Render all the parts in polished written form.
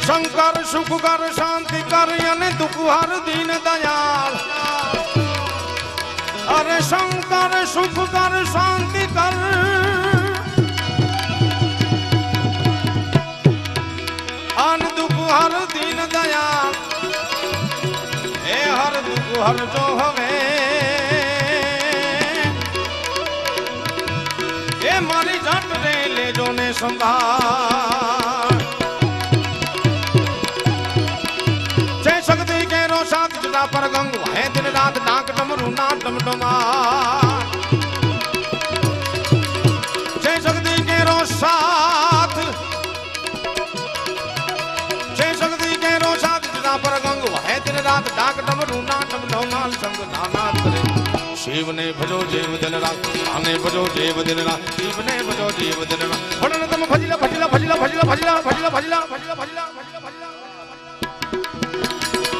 शंकर सुख कर शांति कर यानी दुख हर दीन दयाल। अरे शंकर सुख कर शांति कर अन दुख हर दीन दयाल। ए हर दुख हर जो हवे ए मारी झट रे ले जो ने संभाल। जय शक्ति के रो साथ जुदा पर गंगू है दिन रात डाक डमरू ना डमडमा। जय शक्ति के रो साथ जय शक्ति के रो साथ जुदा पर गंगू है दिन रात डाक डमरू ना डमडमा संग नाना करे। शिव ने भजो जीव दिन रात आने भजो जीव दिन रात शिव ने भजो जीव दिन रात। भजन तम भजिला भजिला भजिला भजिला भजिला भजिला भजिला भजिला भजिला भजिला।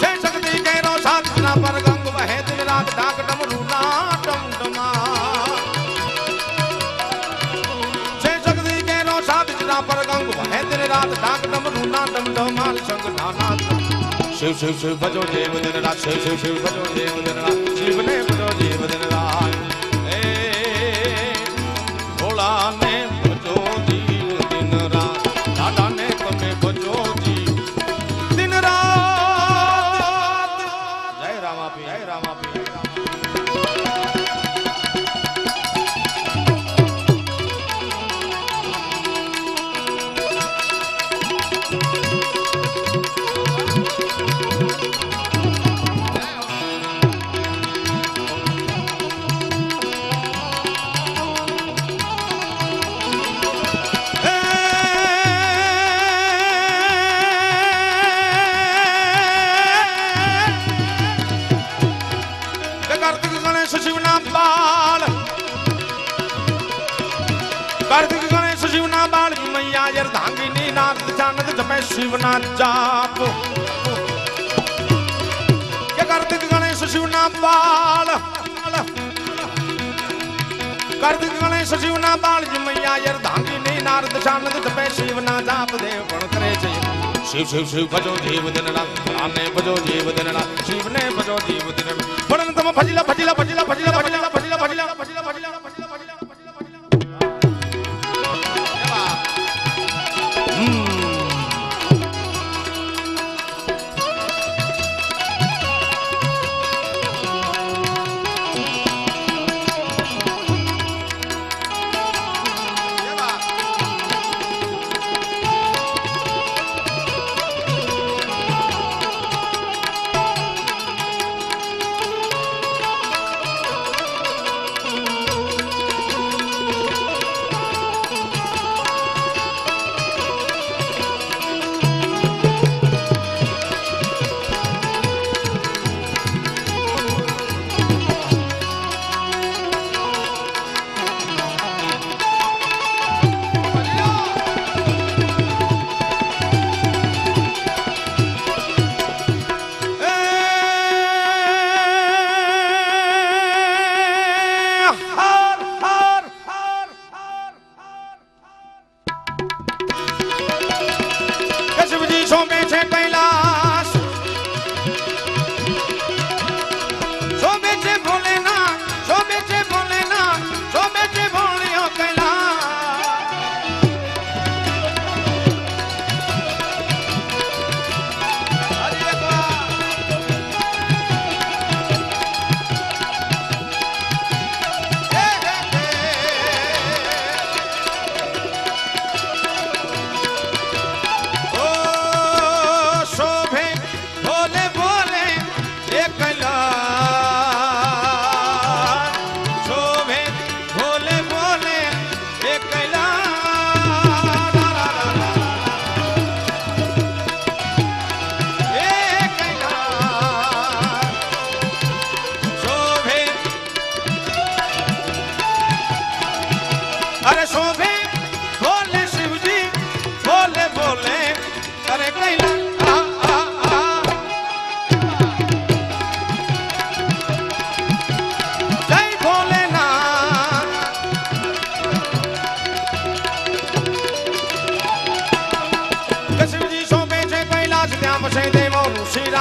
जय शक्ति के रो साथ जुदा पर गंगू है दिन रात डाक डमरू ना डमडमा। जय शक्ति के रो साथ जुदा पर गंगू है दिन रात डाक डमरू ना डमडमा संग नाना। शिव शिव शिव भजो जीव दिन रात शिव शिव शिव भजो जीव दिन रात शिव ने भजो जीव दिन रात। ए भोला ने भजो जीव दिन रात दादा ने तुम्हें भजो जीव दिन रात। जय रामापी जय रामापी जय रामापी। कार्तिक गणेश शिवना बाल मैया यार धांगिनी नाथ जानत जपे शिवना जाप। के कार्तिक गणेश शिवना बाल कार्तिक गणेश शिवना बाल मैया यार धांगिनी नाथ जानत जपे शिवना जाप। देव पण करे छे शिव शिव शिव भजो जीव दिन रात आने भजो जीव दिन रात शिव ने भजो जीव दिन रात। पण तम भजिला भजिला भजिला भजिला भजिला भजिला भजिला भजिला भजिला भजिला।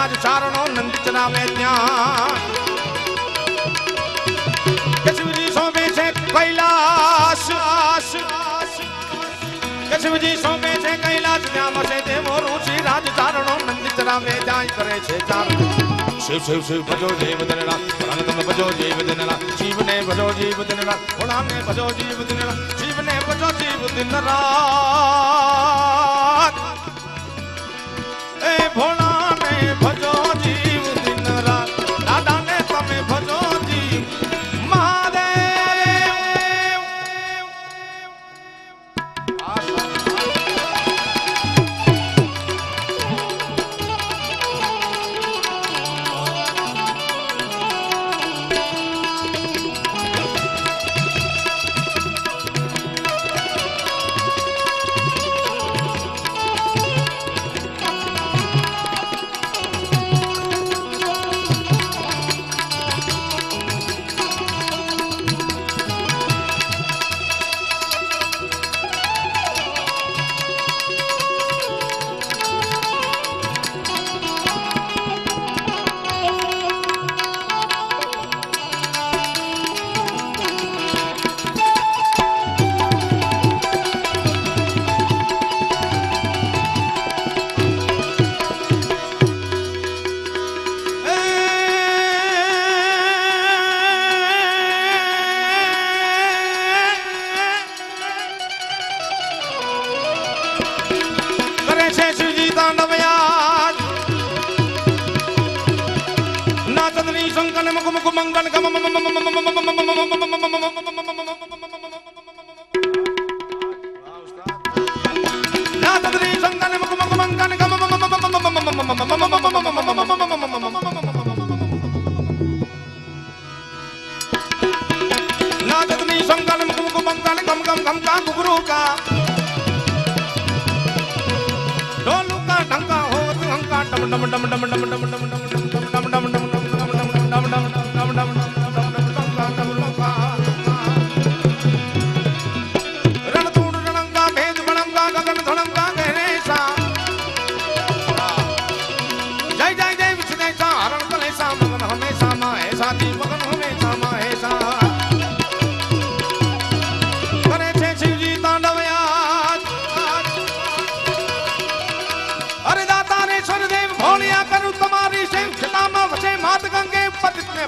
રાજ ચારણો નંદ ચરાવે ત્યાં કશિવજી સોંપે છે કૈલાસ કશિવજી સોંપે છે કૈલાસ ત્યાં વસે દેવો ઋષિ રાજ ચારણો નંદ ચરાવે જાય કરે છે ચારણ શિવ શિવ શિવ ભજો દેવ દિનરા ભોળાને તમે ભજો જીવ દિનરા શિવને ભજો જીવ દિનરા ભોળાને ભજો જીવ દિનરા શિવને ભજો જીવ દિનરા એ ભોળાને ભજો જીવ દિનરા દાદાને તમે ભજો જીવ મહાદેવ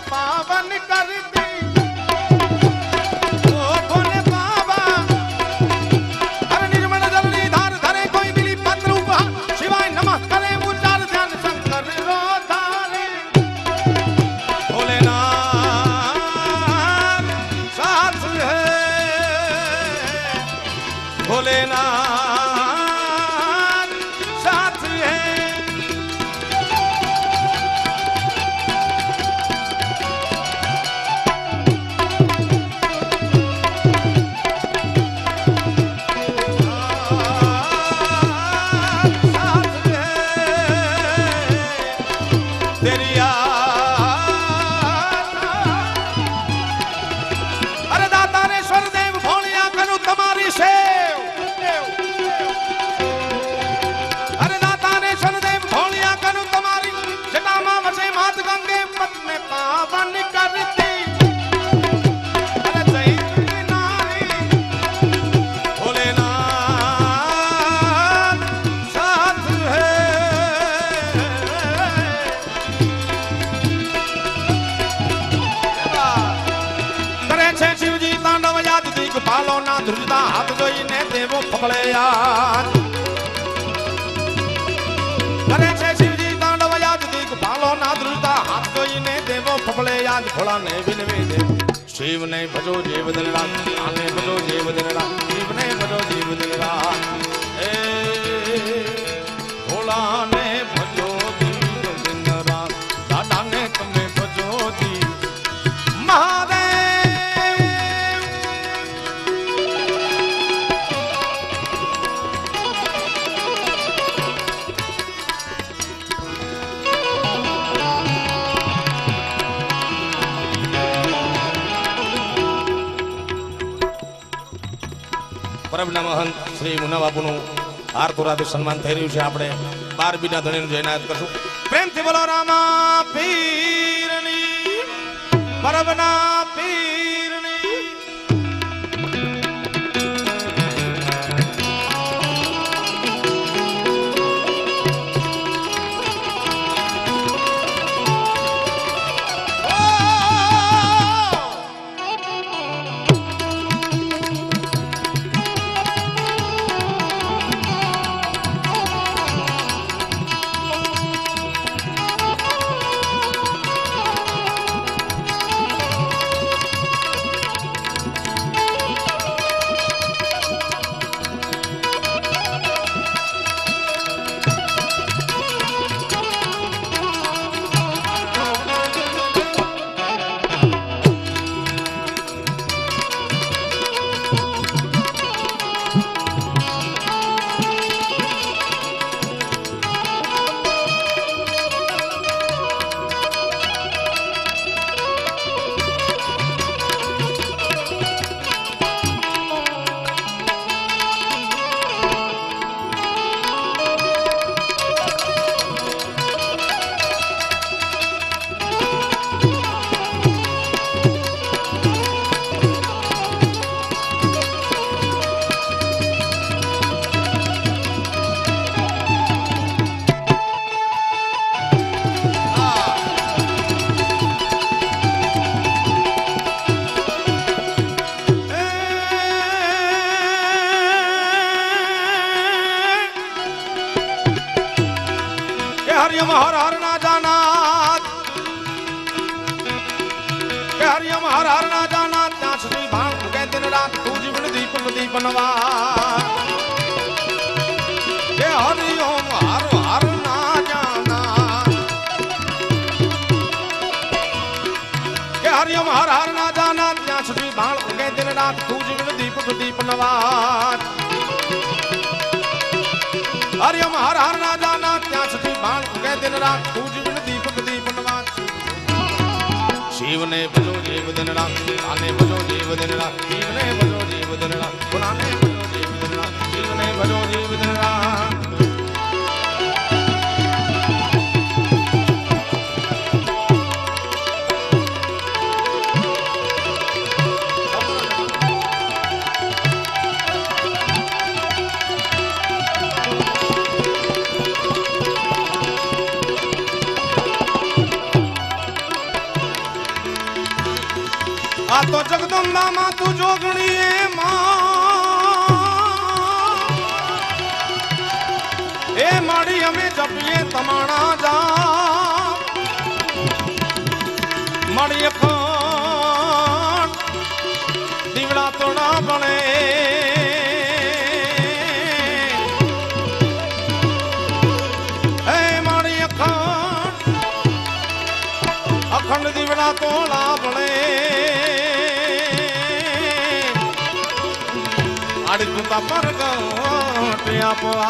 पावन कर दे ओ भोले बाबा हर निर्मल जलनी धार धरे कोई मिली पत्र उपहार शिवाय नमः करे उच्चार ध्यान शंकर रो धारे भोलेनाथ साथ है भोलेनाथ साथ है हाथ जोईने देवो फफड़े यार करे छे शिवजी तांडव याद दीक भालो ना धृता हाथ जोईने देवो फफड़े याद भोला ने विनवे देव शिव ने भजो जीव दिन रात आने भजो जीव दिन रात शिव ने भजो जीव दिन रात ए भोला ने भजो जीव दिन रात दादा ने तुम्हें भजो जीव महादेव પરમના મહંત શ્રી મુના બાપુનું હાર તોરાથી સન્માન થઈ રહ્યું છે. આપણે 12 બીના ધણીનું જયનાયત કરશું. प्रेम से बोलो रामा पीरनी परवना पीरनी। हरियम हर हर ना जाना, हरियम हर हर ना जाना, त्या श्री भाण के दिन रात पूज बिन दीप दीपनवा। हरिओम हर हर ना जाना, हरियम हर हर ना जाना, त्या श्री भाण के दिन रात पूज बिन दीप दीपनवा। हरियम हर हर ना जाना, त्या सती बाण के दिन रात पूज बिन दीपक दीपनवा। शिव ने भजो जीव दिन रात, आने भजो जीव दिन रात, शिव ने भजो जीव दिन रात, पुराने भजो जीव दिन रात, शिव ने भजो जीव दिन रात। आ तो जगदम्बा मां तू जोगणी है मां, ए माड़ी हमें जपिए तमाणा जा, माड़ी अखंड दीवड़ा तो ना बने, ए माड़ी अखंड दीवड़ा तो ना बने। अड़ तू पर गया पवा